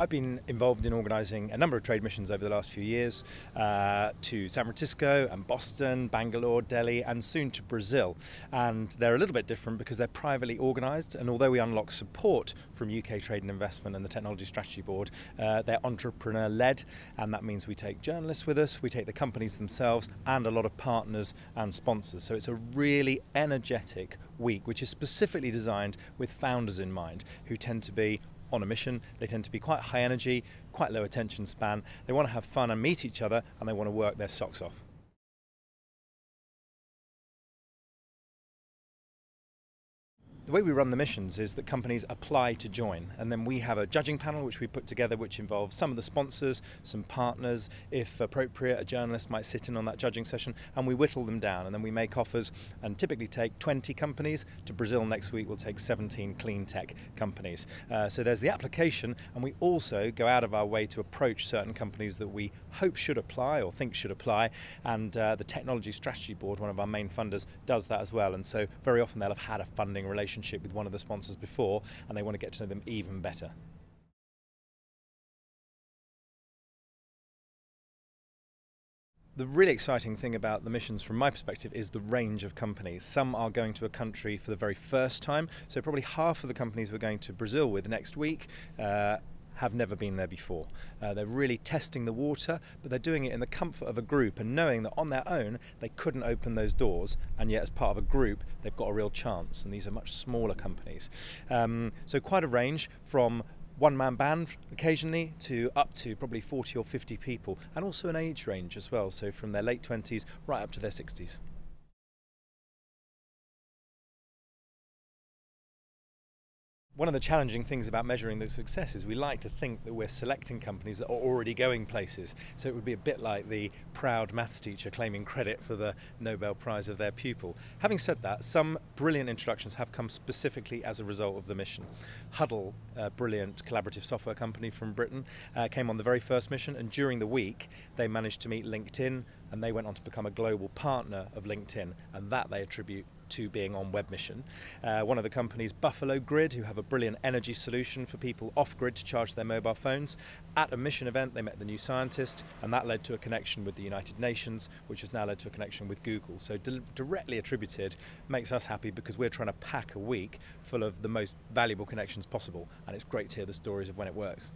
I've been involved in organising a number of trade missions over the last few years to San Francisco and Boston, Bangalore, Delhi and soon to Brazil. And they're a little bit different because they're privately organised, and although we unlock support from UK Trade and Investment and the Technology Strategy Board, they're entrepreneur led, and that means we take journalists with us, we take the companies themselves and a lot of partners and sponsors. So it's a really energetic week which is specifically designed with founders in mind, who tend to be on a mission. They tend to be quite high energy, quite low attention span. They want to have fun and meet each other, and they want to work their socks off. The way we run the missions is that companies apply to join, and then we have a judging panel which we put together, which involves some of the sponsors, some partners, if appropriate a journalist might sit in on that judging session, and we whittle them down, and then we make offers and typically take 20 companies. To Brazil next week we'll take 17 clean tech companies. So there's the application, and we also go out of our way to approach certain companies that we hope should apply or think should apply, and the Technology Strategy Board, one of our main funders, does that as well. And so very often they'll have had a funding relationship with one of the sponsors before, and they want to get to know them even better. The really exciting thing about the missions from my perspective is the range of companies. Some are going to a country for the very first time, so probably half of the companies we're going to Brazil with next week have never been there before. They're really testing the water, but they're doing it in the comfort of a group and knowing that on their own they couldn't open those doors, and yet as part of a group they've got a real chance, and these are much smaller companies. So quite a range from one-man band occasionally to up to probably 40 or 50 people, and also an age range as well, so from their late 20s right up to their 60s. One of the challenging things about measuring the success is we like to think that we're selecting companies that are already going places. So it would be a bit like the proud maths teacher claiming credit for the Nobel Prize of their pupil. Having said that, some brilliant introductions have come specifically as a result of the mission. Huddle, a brilliant collaborative software company from Britain, came on the very first mission, and during the week they managed to meet LinkedIn, and they went on to become a global partner of LinkedIn, and that they attribute to being on web mission. One of the companies, Buffalo Grid, who have a brilliant energy solution for people off-grid to charge their mobile phones. At a mission event they met the new scientist, and that led to a connection with the United Nations, which has now led to a connection with Google. So directly attributed makes us happy because we're trying to pack a week full of the most valuable connections possible, and it's great to hear the stories of when it works.